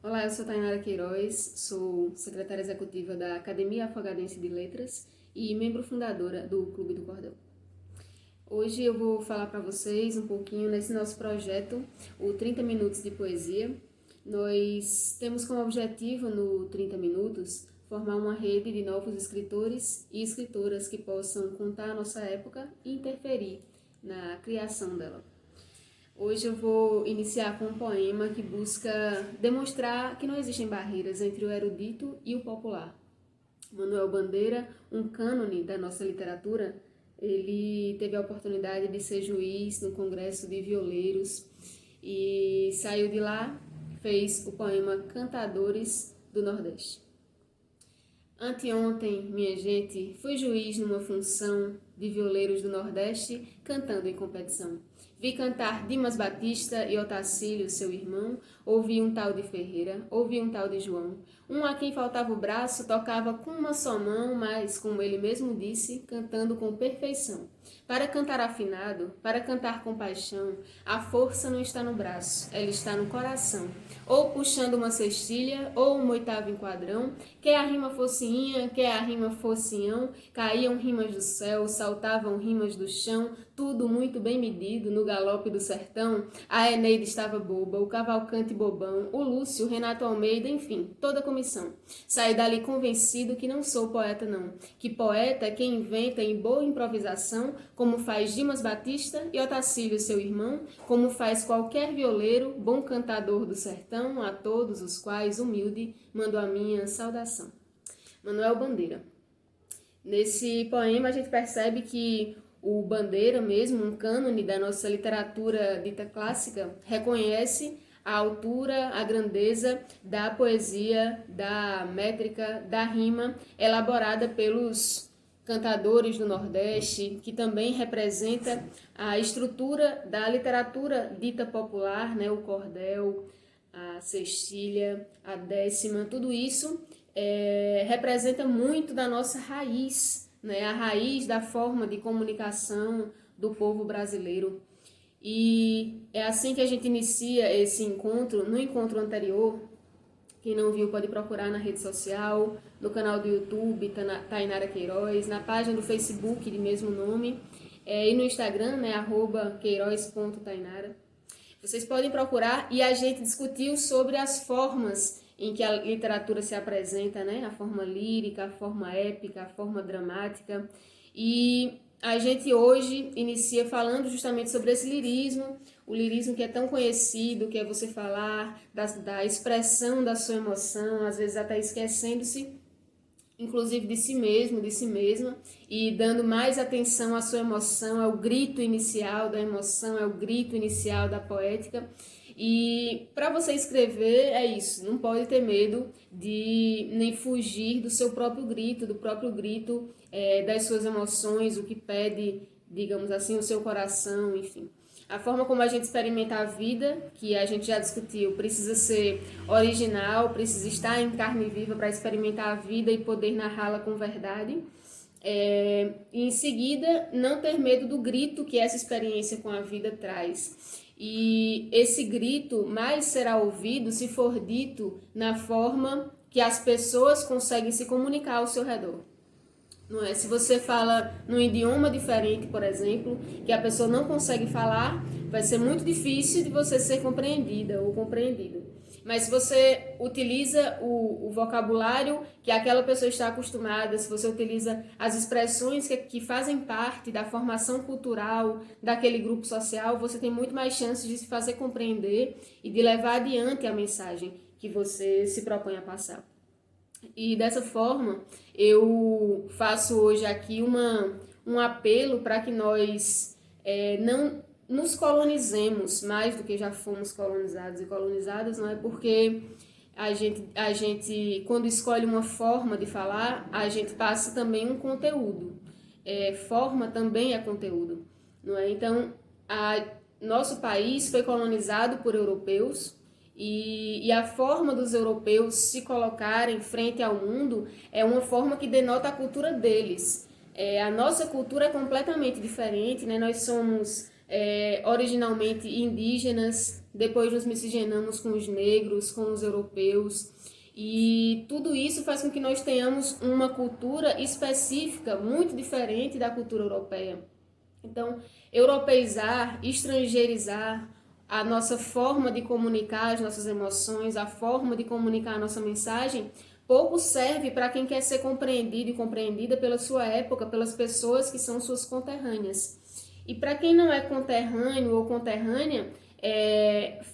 Olá, eu sou Tainara Queiroz, sou secretária executiva da Academia Afogadense de Letras e membro fundadora do Clube do Cordel. Hoje eu vou falar para vocês um pouquinho nesse nosso projeto, o 30 Minutos de Poesia. Nós temos como objetivo no 30 Minutos formar uma rede de novos escritores e escritoras que possam contar a nossa época e interferir na criação dela. Hoje eu vou iniciar com um poema que busca demonstrar que não existem barreiras entre o erudito e o popular. Manuel Bandeira, um cânone da nossa literatura, ele teve a oportunidade de ser juiz no Congresso de Violeiros e saiu de lá, fez o poema Cantadores do Nordeste. Anteontem, minha gente, fui juiz numa função de violeiros do Nordeste cantando em competição. Vi cantar Dimas Batista e Otacílio, seu irmão, ouvi um tal de Ferreira, ouvi um tal de João. Um a quem faltava o braço tocava com uma só mão, mas, como ele mesmo disse, cantando com perfeição. Para cantar afinado, para cantar com paixão, a força não está no braço, ela está no coração. Ou puxando uma cestilha, ou um oitavo enquadrão, quer a rima fosse inha, quer a rima fosse ião, caíam rimas do céu, saltavam rimas do chão, tudo muito bem medido no galope do sertão. A Eneida estava boba, o Cavalcante bobão, o Lúcio, o Renato Almeida, enfim, toda a comissão. Saí dali convencido que não sou poeta não, que poeta é quem inventa em boa improvisação, como faz Dimas Batista e Otacílio, seu irmão, como faz qualquer violeiro, bom cantador do sertão, a todos os quais, humilde, mando a minha saudação. Manuel Bandeira. Nesse poema a gente percebe que o Bandeira mesmo, um cânone da nossa literatura dita clássica, reconhece a altura, a grandeza da poesia, da métrica, da rima, elaborada pelos cantadores do Nordeste, que também representa a estrutura da literatura dita popular, né? O cordel, a cestilha, a décima, tudo isso representa muito da nossa raiz, né? A raiz da forma de comunicação do povo brasileiro. E é assim que a gente inicia esse encontro. No encontro anterior, quem não viu pode procurar na rede social, no canal do YouTube, Tainara Queiroz, na página do Facebook de mesmo nome, e no Instagram, né, @queiroz.tainara. Vocês podem procurar e a gente discutiu sobre as formas em que a literatura se apresenta, né? A forma lírica, a forma épica, a forma dramática. E a gente hoje inicia falando justamente sobre esse lirismo, o lirismo que é tão conhecido, que é você falar da expressão da sua emoção, às vezes até esquecendo-se, inclusive de si mesmo, de si mesma, e dando mais atenção à sua emoção, ao grito inicial da emoção, ao grito inicial da poética. E para você escrever é isso, não pode ter medo de nem fugir do seu próprio grito, do próprio grito das suas emoções, o que pede, digamos assim, o seu coração, enfim. A forma como a gente experimenta a vida, que a gente já discutiu, precisa ser original, precisa estar em carne viva para experimentar a vida e poder narrá-la com verdade. E em seguida, não ter medo do grito que essa experiência com a vida traz. E esse grito mais será ouvido se for dito na forma que as pessoas conseguem se comunicar ao seu redor. Não é? Se você fala num idioma diferente, por exemplo, que a pessoa não consegue falar, vai ser muito difícil de você ser compreendida ou compreendido. Mas se você utiliza o vocabulário que aquela pessoa está acostumada, se você utiliza as expressões que fazem parte da formação cultural daquele grupo social, você tem muito mais chances de se fazer compreender e de levar adiante a mensagem que você se propõe a passar. E dessa forma, eu faço hoje aqui um apelo para que nós não nos colonizemos mais do que já fomos colonizados e colonizadas, não é? Porque a gente quando escolhe uma forma de falar, a gente passa também um conteúdo. Forma também é conteúdo, não é? Então, nosso país foi colonizado por europeus, e a forma dos europeus se colocarem frente ao mundo é uma forma que denota a cultura deles. A nossa cultura é completamente diferente, né? Nós somos originalmente indígenas, depois nos miscigenamos com os negros, com os europeus, e tudo isso faz com que nós tenhamos uma cultura específica muito diferente da cultura europeia. Então, europeizar, estrangeirizar a nossa forma de comunicar as nossas emoções, a forma de comunicar a nossa mensagem, pouco serve para quem quer ser compreendido e compreendida pela sua época, pelas pessoas que são suas conterrâneas. E para quem não é conterrâneo ou conterrânea,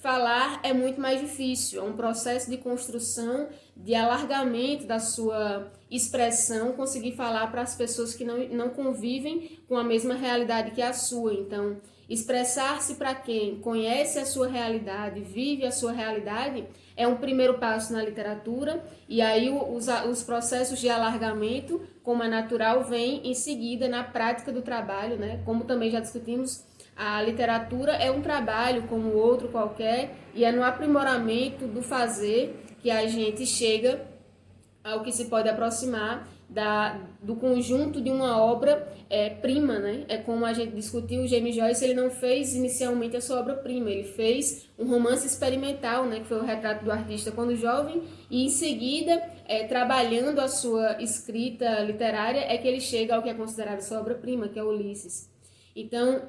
falar é muito mais difícil, é um processo de construção, de alargamento da sua expressão, conseguir falar para as pessoas que não convivem com a mesma realidade que a sua. Então, expressar-se para quem conhece a sua realidade, vive a sua realidade, é um primeiro passo na literatura, e aí os processos de alargamento, como é natural, vêm em seguida na prática do trabalho, né? Como também já discutimos, a literatura é um trabalho como outro qualquer, e é no aprimoramento do fazer que a gente chega ao que se pode aproximar do conjunto de uma obra prima, né? É como a gente discutiu, o James Joyce, ele não fez inicialmente a sua obra-prima, ele fez um romance experimental, né? Que foi o Retrato do Artista quando jovem, e em seguida, trabalhando a sua escrita literária, é que ele chega ao que é considerado sua obra-prima, que é Ulisses. Então,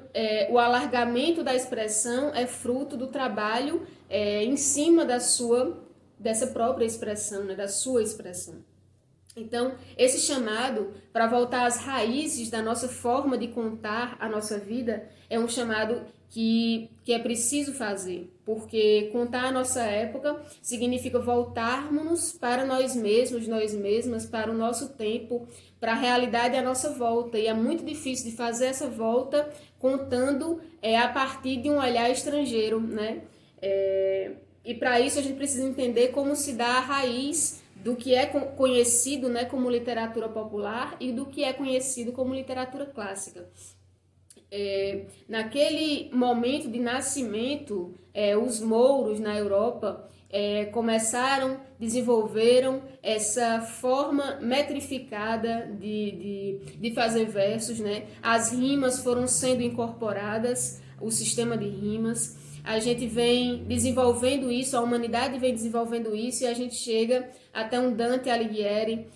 o alargamento da expressão é fruto do trabalho em cima dessa própria expressão, né, da sua expressão. Então, esse chamado para voltar às raízes da nossa forma de contar a nossa vida é um chamado que é preciso fazer, porque contar a nossa época significa voltarmos para nós mesmos, nós mesmas, para o nosso tempo, para a realidade à nossa volta. E é muito difícil de fazer essa volta contando a partir de um olhar estrangeiro, né? E para isso a gente precisa entender como se dá a raiz do que é conhecido, né, como literatura popular e do que é conhecido como literatura clássica. Naquele momento de nascimento, os mouros na Europa desenvolveram essa forma metrificada de fazer versos, né? As rimas foram sendo incorporadas, o sistema de rimas. A gente vem desenvolvendo isso, a humanidade vem desenvolvendo isso, e a gente chega até um Dante Alighieri,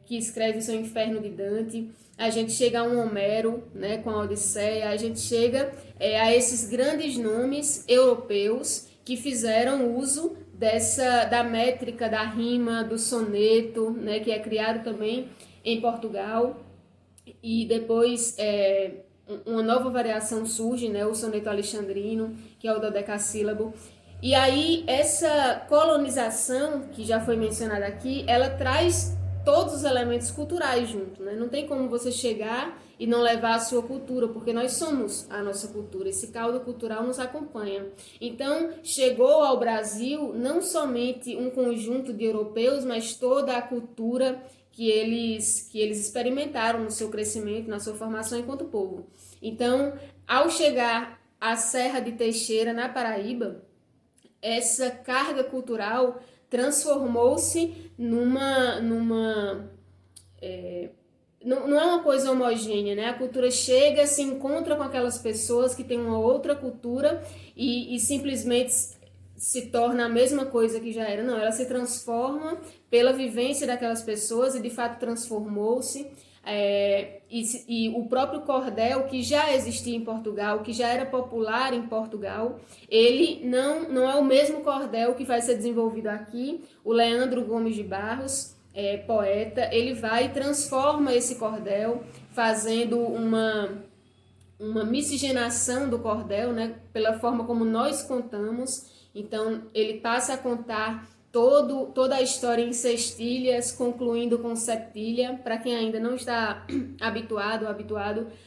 que escreve o seu Inferno de Dante. A gente chega a um Homero, né, com a Odisseia. A gente chega a esses grandes nomes europeus que fizeram uso da métrica, da rima, do soneto, né, que é criado também em Portugal. E depois uma nova variação surge, né, o soneto alexandrino, que é o dodecassílabo. E aí essa colonização, que já foi mencionada aqui, ela traz todos os elementos culturais junto, né? Não tem como você chegar e não levar a sua cultura, porque nós somos a nossa cultura, esse caldo cultural nos acompanha. Então, chegou ao Brasil não somente um conjunto de europeus, mas toda a cultura que eles experimentaram no seu crescimento, na sua formação enquanto povo. Então, ao chegar à Serra de Teixeira, na Paraíba, essa carga cultural transformou-se não é uma coisa homogênea, né? A cultura chega, se encontra com aquelas pessoas que têm uma outra cultura e simplesmente se torna a mesma coisa que já era. Não, ela se transforma pela vivência daquelas pessoas e de fato transformou-se. E o próprio cordel, que já existia em Portugal, que já era popular em Portugal, ele não é o mesmo cordel que vai ser desenvolvido aqui. O Leandro Gomes de Barros, poeta, ele vai e transforma esse cordel, fazendo uma miscigenação do cordel, né, pela forma como nós contamos. Então, ele passa a contar toda a história em sextilhas, concluindo com septilha. Para quem ainda não está habituado,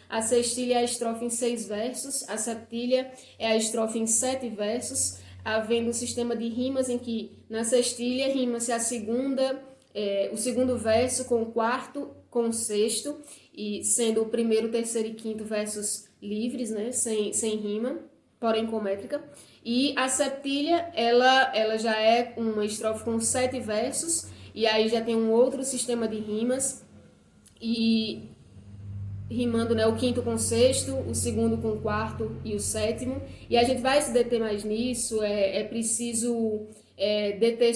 a sextilha é a estrofe em 6 versos, a septilha é a estrofe em 7 versos, havendo um sistema de rimas em que na sextilha rima-se o segundo verso com o quarto, com o sexto, e sendo o primeiro, terceiro e quinto versos livres, né, sem rima, porém com métrica. E a septilha, ela já é uma estrofe com 7 versos, e aí já tem um outro sistema de rimas, e rimando, né, o quinto com o sexto, o segundo com o quarto e o sétimo, e a gente vai se deter mais nisso. É preciso deter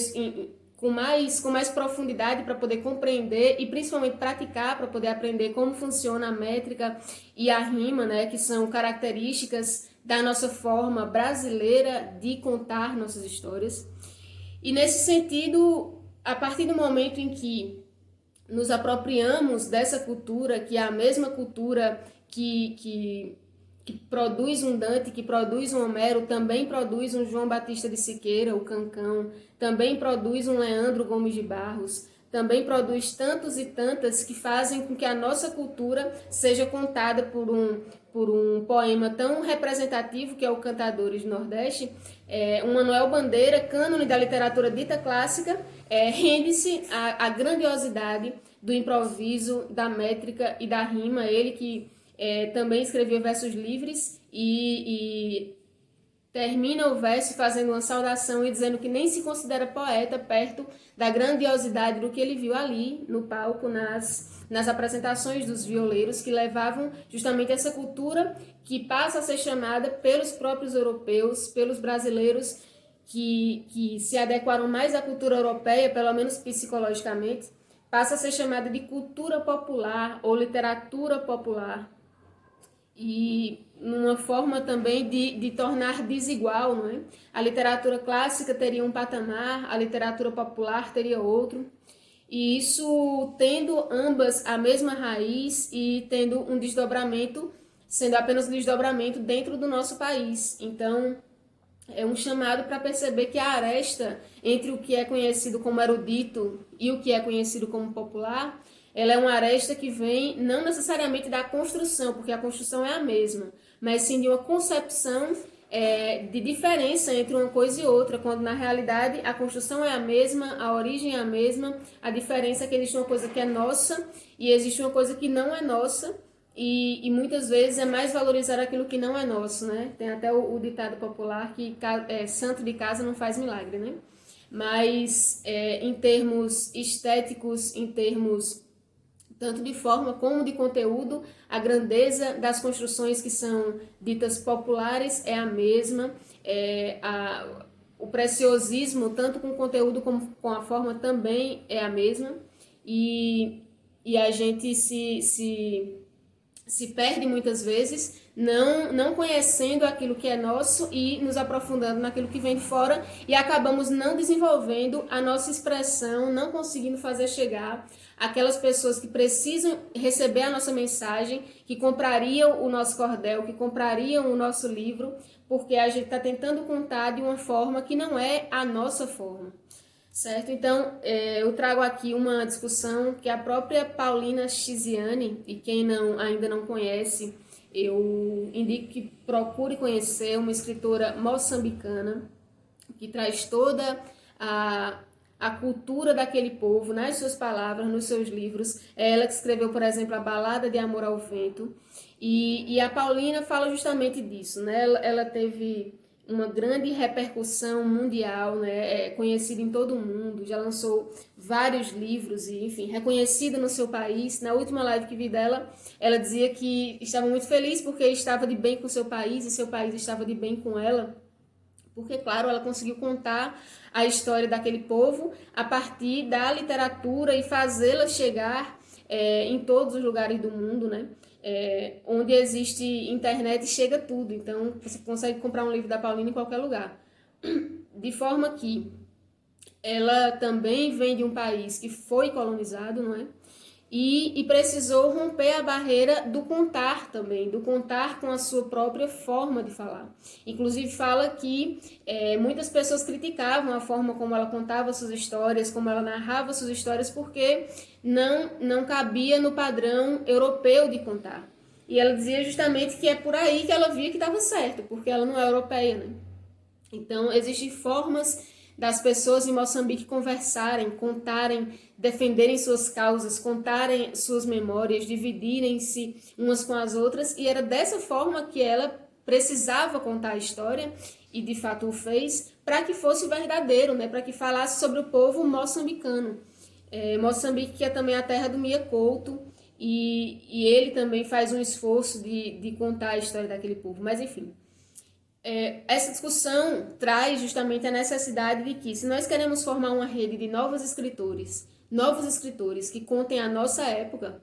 com mais profundidade para poder compreender e principalmente praticar para poder aprender como funciona a métrica e a rima, né, que são características da nossa forma brasileira de contar nossas histórias. E nesse sentido, a partir do momento em que nos apropriamos dessa cultura, que é a mesma cultura que produz um Dante, que produz um Homero, também produz um João Batista de Siqueira, o Cancão, também produz um Leandro Gomes de Barros, também produz tantos e tantas que fazem com que a nossa cultura seja contada por um poema tão representativo, que é o Cantadores do Nordeste. Um Manuel Bandeira, cânone da literatura dita clássica, rende-se à grandiosidade do improviso, da métrica e da rima. Ele que também escreveu versos livres e termina o verso fazendo uma saudação e dizendo que nem se considera poeta perto da grandiosidade do que ele viu ali no palco, nas apresentações dos violeiros, que levavam justamente essa cultura que passa a ser chamada pelos próprios europeus, pelos brasileiros que se adequaram mais à cultura europeia, pelo menos psicologicamente, passa a ser chamada de cultura popular ou literatura popular. E numa forma também de tornar desigual, não é? A literatura clássica teria um patamar, a literatura popular teria outro, e isso tendo ambas a mesma raiz e tendo um desdobramento, sendo apenas um desdobramento dentro do nosso país. Então, é um chamado para perceber que a aresta entre o que é conhecido como erudito e o que é conhecido como popular, ela é uma aresta que vem não necessariamente da construção, porque a construção é a mesma, mas sim de uma concepção de diferença entre uma coisa e outra, quando na realidade a construção é a mesma, a origem é a mesma, a diferença é que existe uma coisa que é nossa e existe uma coisa que não é nossa, e muitas vezes é mais valorizar aquilo que não é nosso, né? Tem até o ditado popular que santo de casa não faz milagre, né? Mas em termos estéticos, em termos tanto de forma como de conteúdo, a grandeza das construções que são ditas populares é a mesma, o preciosismo, tanto com o conteúdo como com a forma, também é a mesma, e a gente se perde muitas vezes não conhecendo aquilo que é nosso e nos aprofundando naquilo que vem de fora, e acabamos não desenvolvendo a nossa expressão, não conseguindo fazer chegar aquelas pessoas que precisam receber a nossa mensagem, que comprariam o nosso cordel, que comprariam o nosso livro, porque a gente está tentando contar de uma forma que não é a nossa forma. Certo? Então, eu trago aqui uma discussão que a própria Paulina Chiziane, e quem ainda não conhece, eu indico que procure conhecer, uma escritora moçambicana que traz toda a cultura daquele povo nas suas palavras, nos seus livros. É ela que escreveu, por exemplo, a Balada de Amor ao Vento, e a Paulina fala justamente disso, né? Ela teve uma grande repercussão mundial, né? É conhecida em todo o mundo, já lançou vários livros e, enfim, reconhecida no seu país. Na última live que vi dela, ela dizia que estava muito feliz porque estava de bem com o seu país e seu país estava de bem com ela, porque, claro, ela conseguiu contar a história daquele povo a partir da literatura e fazê-la chegar em todos os lugares do mundo, né? Onde existe internet chega tudo, então você consegue comprar um livro da Paulina em qualquer lugar. De forma que ela também vem de um país que foi colonizado, não é? E precisou romper a barreira do contar também, do contar com a sua própria forma de falar. Inclusive fala que muitas pessoas criticavam a forma como ela contava suas histórias, como ela narrava suas histórias, porque não cabia no padrão europeu de contar. E ela dizia justamente que é por aí que ela via que estava certo, porque ela não é europeia, né? Então, existem formas das pessoas em Moçambique conversarem, contarem, defenderem suas causas, contarem suas memórias, dividirem-se umas com as outras, e era dessa forma que ela precisava contar a história, e de fato o fez, para que fosse verdadeiro, né? Para que falasse sobre o povo moçambicano. Moçambique, que é também a terra do Mia Couto, e ele também faz um esforço de contar a história daquele povo. Mas, enfim, essa discussão traz justamente a necessidade de que, se nós queremos formar uma rede de novos escritores que contem a nossa época,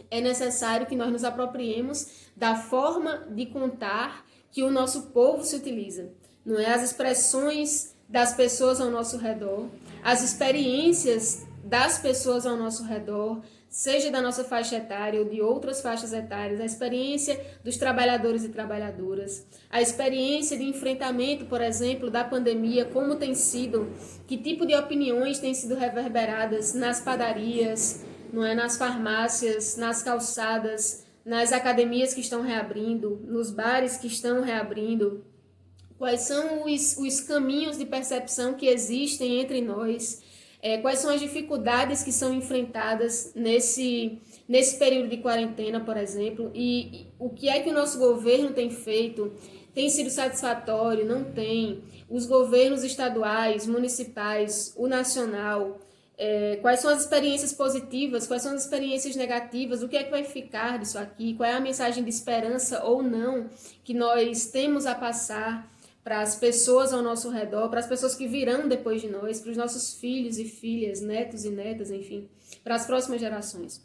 é necessário que nós nos apropriemos da forma de contar que o nosso povo se utiliza. Não é? As expressões das pessoas ao nosso redor, as experiências das pessoas ao nosso redor, seja da nossa faixa etária ou de outras faixas etárias, a experiência dos trabalhadores e trabalhadoras, a experiência de enfrentamento, por exemplo, da pandemia, como tem sido, que tipo de opiniões têm sido reverberadas nas padarias, não é, nas farmácias, nas calçadas, nas academias que estão reabrindo, nos bares que estão reabrindo. Quais são os caminhos de percepção que existem entre nós? Quais são as dificuldades que são enfrentadas nesse período de quarentena, por exemplo? E o que é que o nosso governo tem feito? Tem sido satisfatório? Não tem? Os governos estaduais, municipais, o nacional, quais são as experiências positivas, quais são as experiências negativas, o que é que vai ficar disso aqui, qual é a mensagem de esperança ou não que nós temos a passar para as pessoas ao nosso redor, para as pessoas que virão depois de nós, para os nossos filhos e filhas, netos e netas, enfim, para as próximas gerações.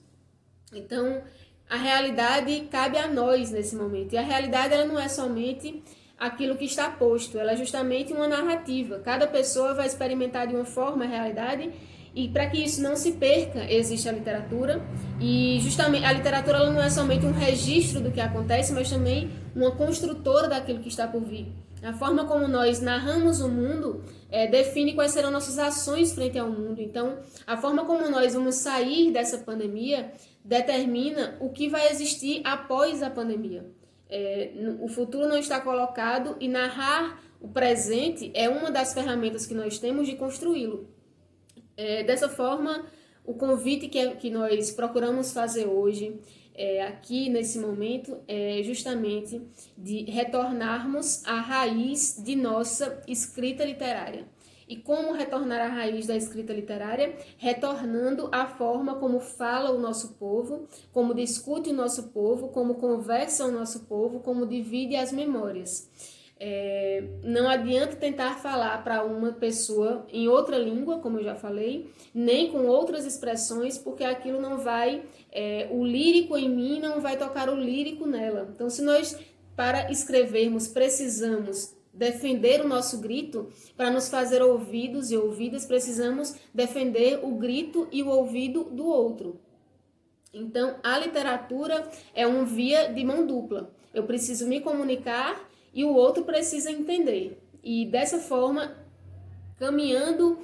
Então, a realidade cabe a nós nesse momento, e a realidade ela não é somente aquilo que está posto, ela é justamente uma narrativa. Cada pessoa vai experimentar de uma forma a realidade, e para que isso não se perca, existe a literatura, e justamente a literatura ela não é somente um registro do que acontece, mas também uma construtora daquilo que está por vir. A forma como nós narramos o mundo define quais serão nossas ações frente ao mundo. Então, a forma como nós vamos sair dessa pandemia determina o que vai existir após a pandemia. O futuro não está colocado e narrar o presente é uma das ferramentas que nós temos de construí-lo. Dessa forma, o convite que nós procuramos fazer hoje, aqui nesse momento, é justamente de retornarmos à raiz de nossa escrita literária. E como retornar à raiz da escrita literária? Retornando à forma como fala o nosso povo, como discute o nosso povo, como conversa o nosso povo, como divide as memórias. Não adianta tentar falar para uma pessoa em outra língua, como eu já falei, nem com outras expressões, porque aquilo não vai, o lírico em mim não vai tocar o lírico nela. Então, se nós, para escrevermos, precisamos defender o nosso grito, para nos fazer ouvidos e ouvidas, precisamos defender o grito e o ouvido do outro. Então, a literatura é um via de mão dupla. Eu preciso me comunicar e o outro precisa entender. E dessa forma, caminhando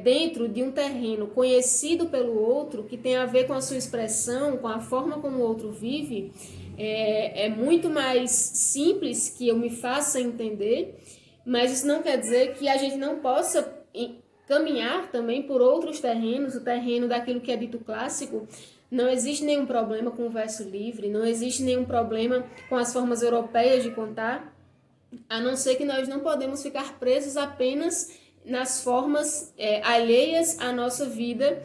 dentro de um terreno conhecido pelo outro, que tem a ver com a sua expressão, com a forma como o outro vive, é muito mais simples que eu me faça entender, mas isso não quer dizer que a gente não possa caminhar também por outros terrenos, o terreno daquilo que é dito clássico. Não existe nenhum problema com o verso livre, não existe nenhum problema com as formas europeias de contar, a não ser que nós não podemos ficar presos apenas nas formas alheias à nossa vida,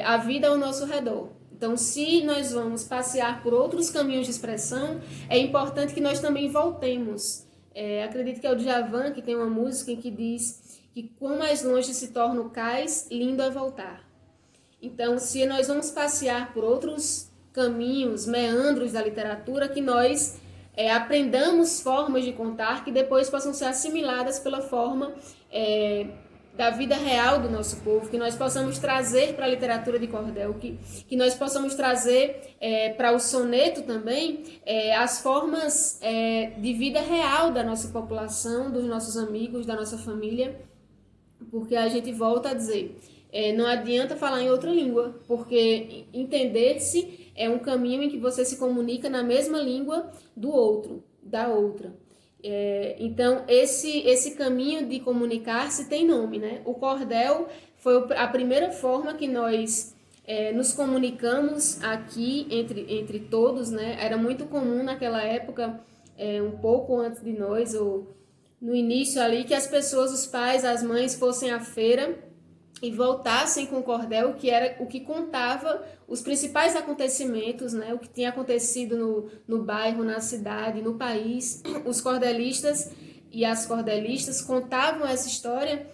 à vida ao nosso redor. Então, se nós vamos passear por outros caminhos de expressão, é importante que nós também voltemos. Acredito que é o Djavan que tem uma música em que diz que quanto mais longe se torna o cais, lindo é voltar. Então, se nós vamos passear por outros caminhos, meandros da literatura, que nós aprendamos formas de contar que depois possam ser assimiladas pela forma da vida real do nosso povo, que nós possamos trazer para a literatura de cordel, que nós possamos trazer para o soneto também as formas de vida real da nossa população, dos nossos amigos, da nossa família, porque a gente volta a dizer, não adianta falar em outra língua, porque entender-se é um caminho em que você se comunica na mesma língua do outro, da outra. Então, esse caminho de comunicar-se tem nome, né? O cordel foi a primeira forma que nós nos comunicamos aqui entre todos, né? Era muito comum naquela época, um pouco antes de nós, ou no início ali, que as pessoas, os pais, as mães, fossem à feira e voltassem com o cordel, que era o que contava os principais acontecimentos, né? O que tinha acontecido no bairro, na cidade, no país. Os cordelistas e as cordelistas contavam essa história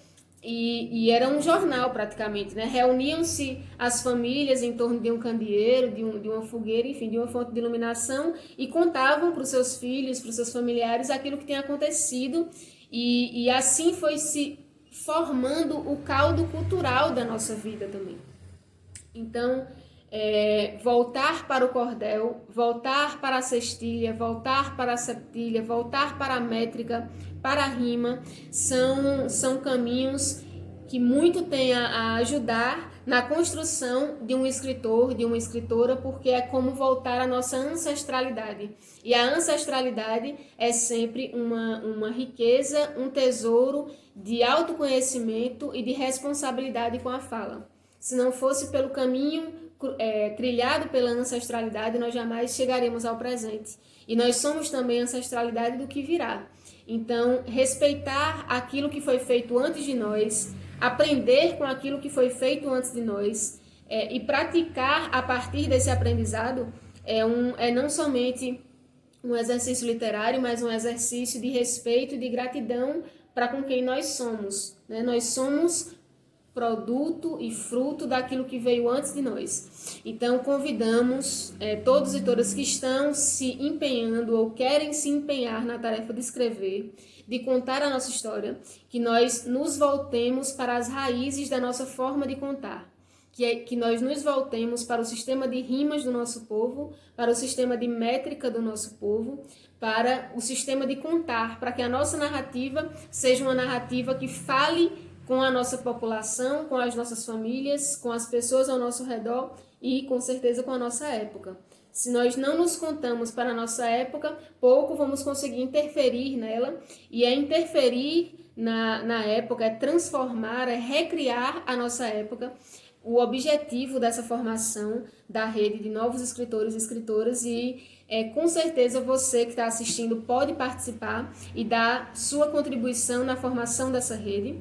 e era um jornal praticamente, né? Reuniam-se as famílias em torno de um candeeiro, de uma fogueira, enfim, de uma fonte de iluminação e contavam para os seus filhos, para os seus familiares aquilo que tinha acontecido e assim foi se formando o caldo cultural da nossa vida também. Então, voltar para o cordel, voltar para a cestilha, voltar para a septilha, voltar para a métrica, para a rima, são caminhos que muito têm a ajudar na construção de um escritor, de uma escritora, porque é como voltar à nossa ancestralidade. E a ancestralidade é sempre uma riqueza, um tesouro de autoconhecimento e de responsabilidade com a fala. Se não fosse pelo caminho trilhado pela ancestralidade, nós jamais chegaremos ao presente. E nós somos também ancestralidade do que virá. Então, respeitar aquilo que foi feito antes de nós, aprender com aquilo que foi feito antes de nós e praticar a partir desse aprendizado é não somente um exercício literário, mas um exercício de respeito e de gratidão para com quem nós somos. Né? Nós somos produto e fruto daquilo que veio antes de nós. Então, convidamos todos e todas que estão se empenhando ou querem se empenhar na tarefa de escrever, de contar a nossa história, que nós nos voltemos para as raízes da nossa forma de contar. Que nós nos voltemos para o sistema de rimas do nosso povo, para o sistema de métrica do nosso povo, para o sistema de contar, para que a nossa narrativa seja uma narrativa que fale com a nossa população, com as nossas famílias, com as pessoas ao nosso redor e, com certeza, com a nossa época. Se nós não nos contamos para a nossa época, pouco vamos conseguir interferir nela, e interferir na época, é transformar, é recriar a nossa época. O objetivo dessa formação da rede de novos escritores e escritoras e com certeza você que está assistindo pode participar e dar sua contribuição na formação dessa rede.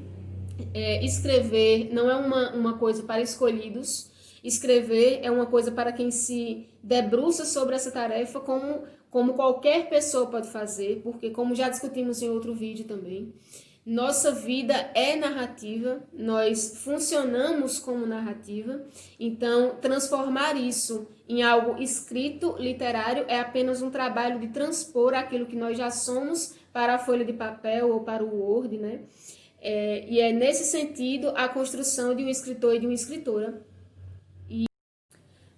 Escrever não é uma coisa para escolhidos, escrever é uma coisa para quem se debruça sobre essa tarefa como qualquer pessoa pode fazer, porque como já discutimos em outro vídeo também, nossa vida é narrativa, nós funcionamos como narrativa, então transformar isso em algo escrito, literário, é apenas um trabalho de transpor aquilo que nós já somos para a folha de papel ou para o Word, né? E é nesse sentido a construção de um escritor e de uma escritora,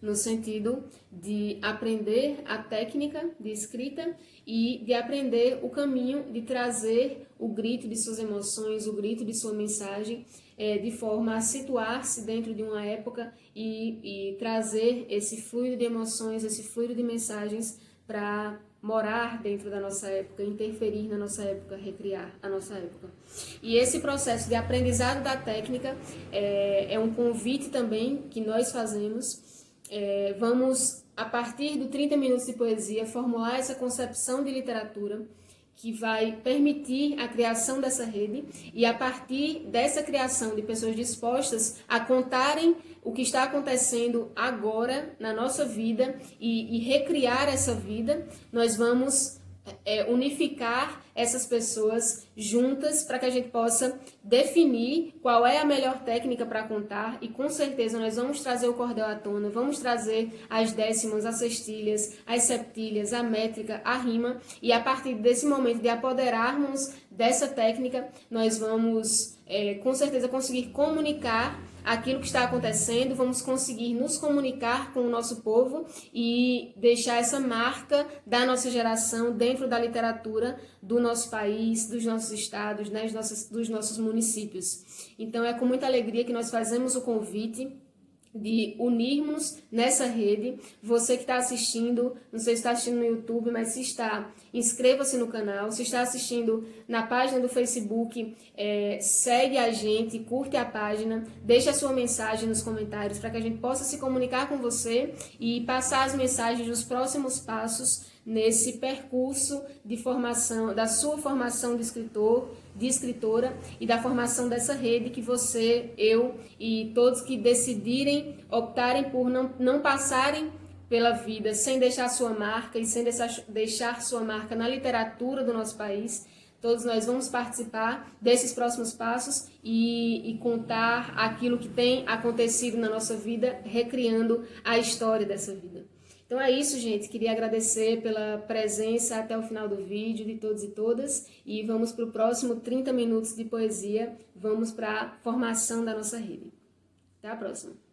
no sentido de aprender a técnica de escrita e de aprender o caminho de trazer o grito de suas emoções, o grito de sua mensagem, de forma a situar-se dentro de uma época e trazer esse fluido de emoções, esse fluido de mensagens para morar dentro da nossa época, interferir na nossa época, recriar a nossa época. E esse processo de aprendizado da técnica é um convite também que nós fazemos. Vamos, a partir do 30 minutos de poesia, formular essa concepção de literatura que vai permitir a criação dessa rede e a partir dessa criação de pessoas dispostas a contarem o que está acontecendo agora na nossa vida e recriar essa vida, nós vamos unificar essas pessoas juntas para que a gente possa definir qual é a melhor técnica para contar e com certeza nós vamos trazer o cordel à tona, vamos trazer as décimas, as sextilhas, as septilhas, a métrica, a rima e a partir desse momento de apoderarmos dessa técnica nós vamos com certeza conseguir comunicar aquilo que está acontecendo, vamos conseguir nos comunicar com o nosso povo e deixar essa marca da nossa geração dentro da literatura do nosso país, dos nossos estados, né, dos nossos municípios. Então é com muita alegria que nós fazemos o convite de unirmos nessa rede. Você que está assistindo, não sei se está assistindo no YouTube, mas se está, inscreva-se no canal. Se está assistindo na página do Facebook, segue a gente, curte a página, deixa a sua mensagem nos comentários para que a gente possa se comunicar com você e passar as mensagens dos próximos passos nesse percurso de formação, da sua formação de escritor, de escritora e da formação dessa rede que você, eu e todos que decidirem, optarem por não passarem pela vida sem deixar sua marca e sem deixar sua marca na literatura do nosso país. Todos nós vamos participar desses próximos passos e contar aquilo que tem acontecido na nossa vida, recriando a história dessa vida. Então é isso, gente. Queria agradecer pela presença até o final do vídeo de todos e todas. E vamos para o próximo 30 minutos de poesia. Vamos para a formação da nossa rede. Até a próxima.